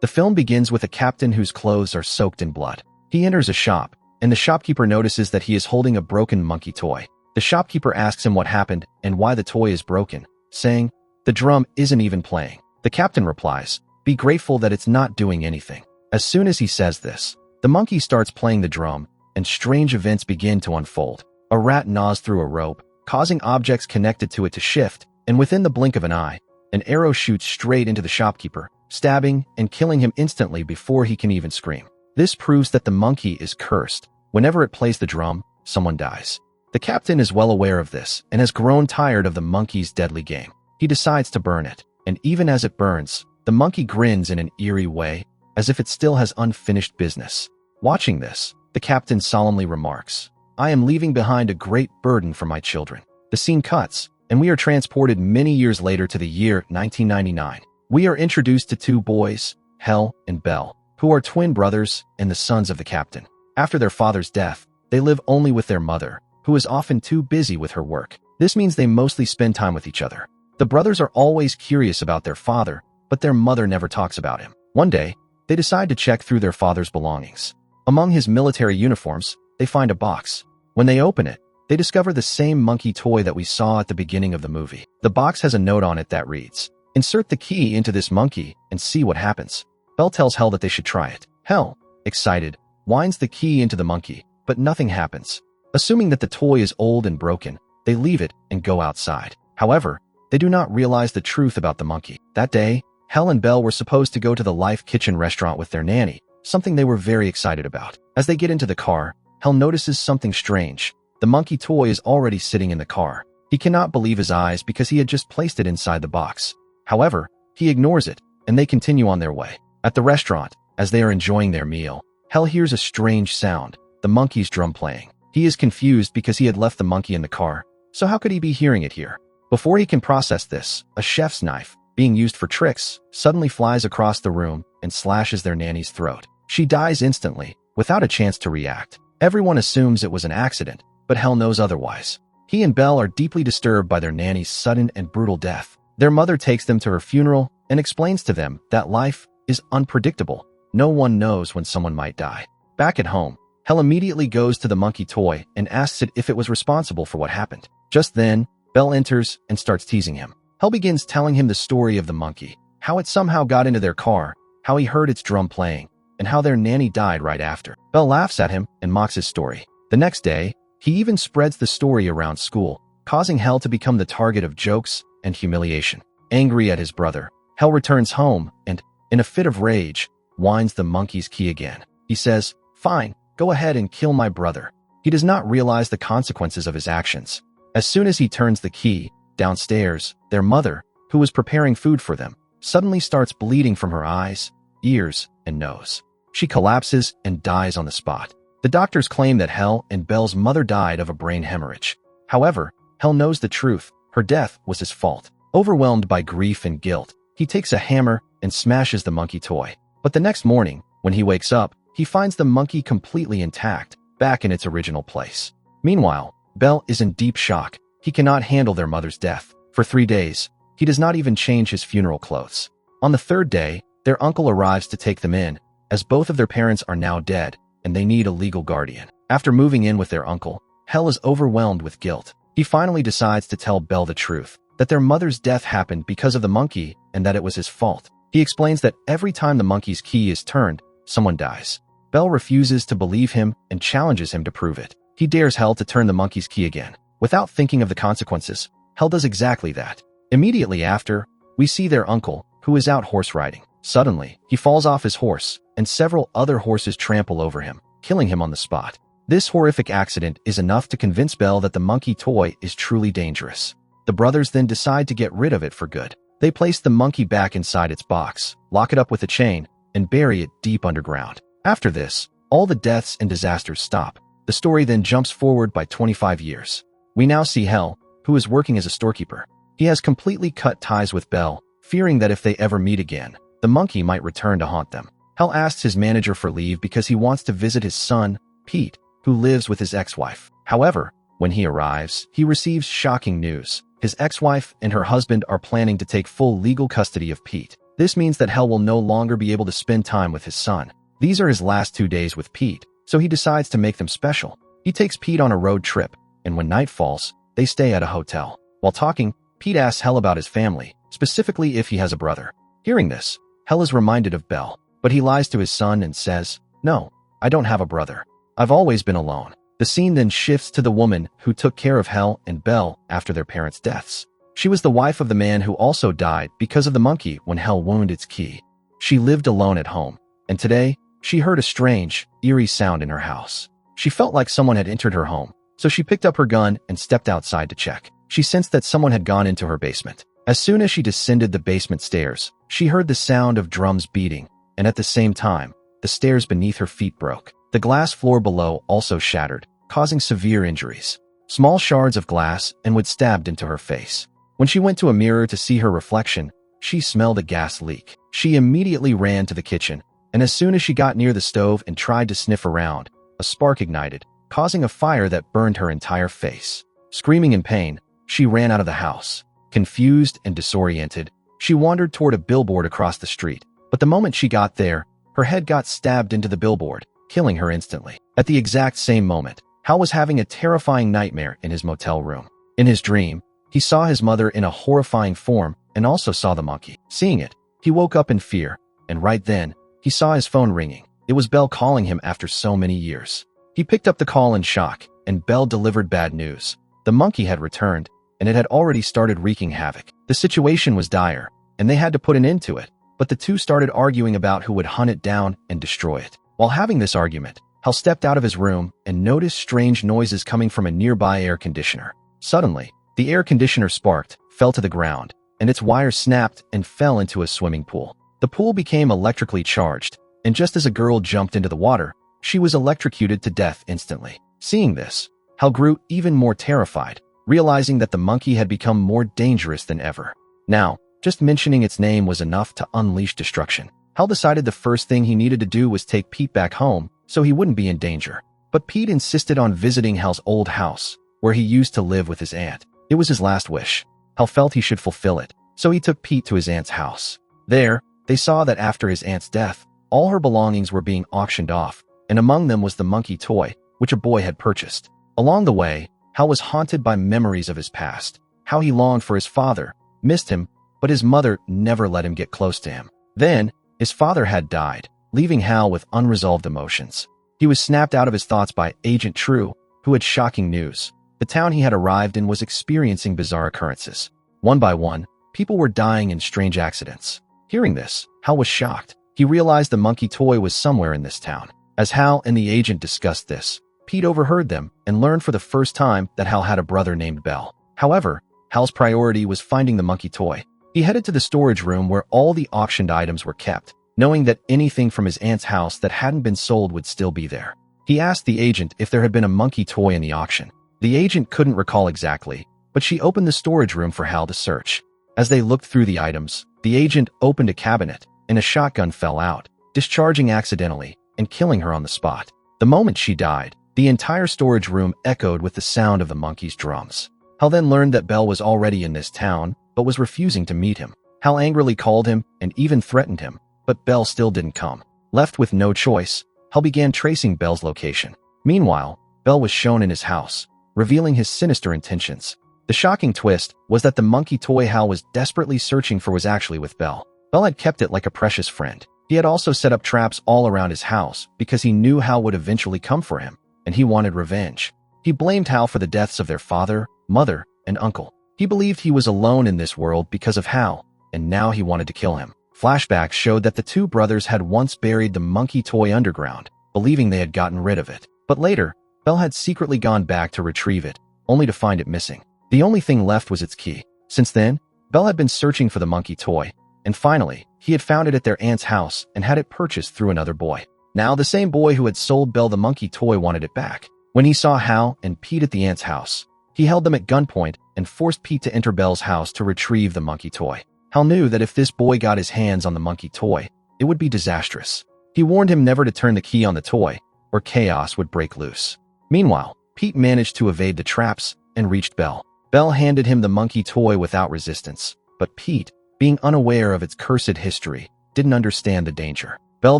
The film begins with a captain whose clothes are soaked in blood. He enters a shop, and the shopkeeper notices that he is holding a broken monkey toy. The shopkeeper asks him what happened and why the toy is broken, saying, "The drum isn't even playing." The captain replies, "Be grateful that it's not doing anything." As soon as he says this, the monkey starts playing the drum, and strange events begin to unfold. A rat gnaws through a rope, causing objects connected to it to shift, and within the blink of an eye, an arrow shoots straight into the shopkeeper, stabbing and killing him instantly before he can even scream. This proves that the monkey is cursed. Whenever it plays the drum, someone dies. The captain is well aware of this and has grown tired of the monkey's deadly game. He decides to burn it, and even as it burns, the monkey grins in an eerie way, as if it still has unfinished business. Watching this, the captain solemnly remarks, "I am leaving behind a great burden for my children." The scene cuts, and we are transported many years later to the year 1999. We are introduced to two boys, Hell and Bell, who are twin brothers and the sons of the captain. After their father's death, they live only with their mother, who is often too busy with her work. This means they mostly spend time with each other. The brothers are always curious about their father, but their mother never talks about him. One day, they decide to check through their father's belongings. Among his military uniforms, they find a box. When they open it, they discover the same monkey toy that we saw at the beginning of the movie. The box has a note on it that reads, "Insert the key into this monkey and see what happens." Bell tells Hell that they should try it. Hell, excited, winds the key into the monkey, but nothing happens. Assuming that the toy is old and broken, they leave it and go outside. However, they do not realize the truth about the monkey. That day, Hell and Bell were supposed to go to the Life Kitchen restaurant with their nanny, something they were very excited about. As they get into the car, Hell notices something strange. The monkey toy is already sitting in the car. He cannot believe his eyes because he had just placed it inside the box. However, he ignores it, and they continue on their way. At the restaurant, as they are enjoying their meal, Hell hears a strange sound, the monkey's drum playing. He is confused because he had left the monkey in the car, so how could he be hearing it here? Before he can process this, a chef's knife, being used for tricks, suddenly flies across the room and slashes their nanny's throat. She dies instantly, without a chance to react. Everyone assumes it was an accident, but Hell knows otherwise. He and Bell are deeply disturbed by their nanny's sudden and brutal death. Their mother takes them to her funeral and explains to them that life is unpredictable. No one knows when someone might die. Back at home, Hell immediately goes to the monkey toy and asks it if it was responsible for what happened. Just then, Bell enters and starts teasing him. Hell begins telling him the story of the monkey, how it somehow got into their car, how he heard its drum playing, and how their nanny died right after. Bell laughs at him and mocks his story. The next day, he even spreads the story around school, causing Hell to become the target of jokes and humiliation. Angry at his brother, Hell returns home and, in a fit of rage, winds the monkey's key again. He says, "Fine, go ahead and kill my brother." He does not realize the consequences of his actions. As soon as he turns the key, downstairs, their mother, who was preparing food for them, suddenly starts bleeding from her eyes, ears, and nose. She collapses and dies on the spot. The doctors claim that Hell and Bell's mother died of a brain hemorrhage. However, Hell knows the truth. Her death was his fault. Overwhelmed by grief and guilt, he takes a hammer and smashes the monkey toy. But the next morning, when he wakes up, he finds the monkey completely intact, back in its original place. Meanwhile, Bell is in deep shock. He cannot handle their mother's death. For 3 days, he does not even change his funeral clothes. On the third day, their uncle arrives to take them in, as both of their parents are now dead, and they need a legal guardian. After moving in with their uncle, Hell is overwhelmed with guilt. He finally decides to tell Bell the truth, that their mother's death happened because of the monkey and that it was his fault. He explains that every time the monkey's key is turned, someone dies. Bell refuses to believe him and challenges him to prove it. He dares Hell to turn the monkey's key again. Without thinking of the consequences, Hell does exactly that. Immediately after, we see their uncle, who is out horse riding. Suddenly, he falls off his horse, and several other horses trample over him, killing him on the spot. This horrific accident is enough to convince Bell that the monkey toy is truly dangerous. The brothers then decide to get rid of it for good. They place the monkey back inside its box, lock it up with a chain, and bury it deep underground. After this, all the deaths and disasters stop. The story then jumps forward by 25 years. We now see Hell, who is working as a storekeeper. He has completely cut ties with Bell, fearing that if they ever meet again, the monkey might return to haunt them. Hell asks his manager for leave because he wants to visit his son, Pete, who lives with his ex-wife. However, when he arrives, he receives shocking news. His ex-wife and her husband are planning to take full legal custody of Pete. This means that Hal will no longer be able to spend time with his son. These are his last 2 days with Pete, so he decides to make them special. He takes Pete on a road trip, and when night falls, they stay at a hotel. While talking, Pete asks Hal about his family, specifically if he has a brother. Hearing this, Hal is reminded of Belle, but he lies to his son and says, "No, I don't have a brother. I've always been alone." The scene then shifts to the woman who took care of Hal and Belle after their parents' deaths. She was the wife of the man who also died because of the monkey when Hal wounded its key. She lived alone at home, and today, she heard a strange, eerie sound in her house. She felt like someone had entered her home, so she picked up her gun and stepped outside to check. She sensed that someone had gone into her basement. As soon as she descended the basement stairs, she heard the sound of drums beating, and at the same time, the stairs beneath her feet broke. The glass floor below also shattered, causing severe injuries. Small shards of glass and wood stabbed into her face. When she went to a mirror to see her reflection, she smelled a gas leak. She immediately ran to the kitchen, and as soon as she got near the stove and tried to sniff around, a spark ignited, causing a fire that burned her entire face. Screaming in pain, she ran out of the house. Confused and disoriented, she wandered toward a billboard across the street, but the moment she got there, her head got stabbed into the billboard, killing her instantly. At the exact same moment, Hal was having a terrifying nightmare in his motel room. In his dream, he saw his mother in a horrifying form and also saw the monkey. Seeing it, he woke up in fear, and right then, he saw his phone ringing. It was Belle calling him after so many years. He picked up the call in shock, and Belle delivered bad news. The monkey had returned, and it had already started wreaking havoc. The situation was dire, and they had to put an end to it, but the two started arguing about who would hunt it down and destroy it. While having this argument, Hal stepped out of his room and noticed strange noises coming from a nearby air conditioner. Suddenly, the air conditioner sparked, fell to the ground, and its wires snapped and fell into a swimming pool. The pool became electrically charged, and just as a girl jumped into the water, she was electrocuted to death instantly. Seeing this, Hal grew even more terrified, realizing that the monkey had become more dangerous than ever. Now, just mentioning its name was enough to unleash destruction. Hal decided the first thing he needed to do was take Pete back home so he wouldn't be in danger. But Pete insisted on visiting Hal's old house, where he used to live with his aunt. It was his last wish. Hal felt he should fulfill it, so he took Pete to his aunt's house. There, they saw that after his aunt's death, all her belongings were being auctioned off, and among them was the monkey toy, which a boy had purchased. Along the way, Hal was haunted by memories of his past, how he longed for his father, missed him, but his mother never let him get close to him. Then, his father had died, leaving Hal with unresolved emotions. He was snapped out of his thoughts by Agent True, who had shocking news. The town he had arrived in was experiencing bizarre occurrences. One by one, people were dying in strange accidents. Hearing this, Hal was shocked. He realized the monkey toy was somewhere in this town. As Hal and the agent discussed this, Pete overheard them and learned for the first time that Hal had a brother named Belle. However, Hal's priority was finding the monkey toy. He headed to the storage room where all the auctioned items were kept, knowing that anything from his aunt's house that hadn't been sold would still be there. He asked the agent if there had been a monkey toy in the auction. The agent couldn't recall exactly, but she opened the storage room for Hal to search. As they looked through the items, the agent opened a cabinet, and a shotgun fell out, discharging accidentally and killing her on the spot. The moment she died, the entire storage room echoed with the sound of the monkey's drums. Hal then learned that Belle was already in this town, but was refusing to meet him. Hal angrily called him and even threatened him, but Belle still didn't come. Left with no choice, Hal began tracing Belle's location. Meanwhile, Belle was shown in his house, revealing his sinister intentions. The shocking twist was that the monkey toy Hal was desperately searching for was actually with Belle. Belle had kept it like a precious friend. He had also set up traps all around his house because he knew Hal would eventually come for him, and he wanted revenge. He blamed Hal for the deaths of their father, mother, and uncle. He believed he was alone in this world because of Hal, and now he wanted to kill him. Flashbacks showed that the two brothers had once buried the monkey toy underground, believing they had gotten rid of it. But later, Belle had secretly gone back to retrieve it, only to find it missing. The only thing left was its key. Since then, Belle had been searching for the monkey toy, and finally, he had found it at their aunt's house and had it purchased through another boy. Now, the same boy who had sold Belle the monkey toy wanted it back. When he saw Hal and Pete at the aunt's house, he held them at gunpoint and forced Pete to enter Belle's house to retrieve the monkey toy. Hal knew that if this boy got his hands on the monkey toy, it would be disastrous. He warned him never to turn the key on the toy, or chaos would break loose. Meanwhile, Pete managed to evade the traps and reached Belle. Belle handed him the monkey toy without resistance, but Pete, being unaware of its cursed history, didn't understand the danger. Belle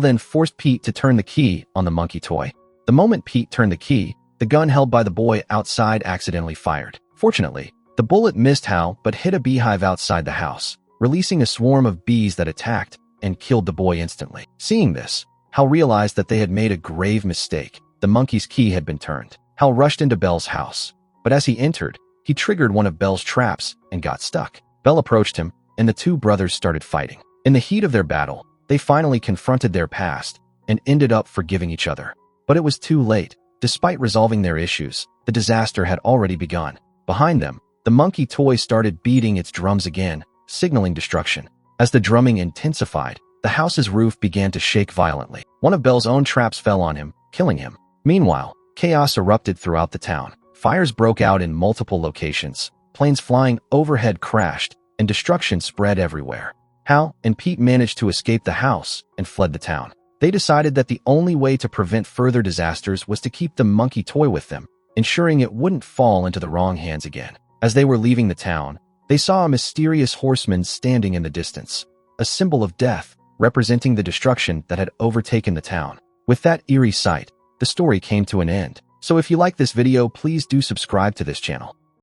then forced Pete to turn the key on the monkey toy. The moment Pete turned the key, the gun held by the boy outside accidentally fired. Fortunately, the bullet missed Hal but hit a beehive outside the house, releasing a swarm of bees that attacked and killed the boy instantly. Seeing this, Hal realized that they had made a grave mistake. The monkey's key had been turned. Hal rushed into Belle's house, but as he entered, he triggered one of Belle's traps and got stuck. Belle approached him, and the two brothers started fighting. In the heat of their battle, they finally confronted their past and ended up forgiving each other. But it was too late. Despite resolving their issues, the disaster had already begun. Behind them, the monkey toy started beating its drums again, signaling destruction. As the drumming intensified, the house's roof began to shake violently. One of Belle's own traps fell on him, killing him. Meanwhile, chaos erupted throughout the town. Fires broke out in multiple locations, planes flying overhead crashed, and destruction spread everywhere. Hal and Pete managed to escape the house and fled the town. They decided that the only way to prevent further disasters was to keep the monkey toy with them, ensuring it wouldn't fall into the wrong hands again. As they were leaving the town, they saw a mysterious horseman standing in the distance, a symbol of death, representing the destruction that had overtaken the town. With that eerie sight, the story came to an end. So if you like this video, please do subscribe to this channel.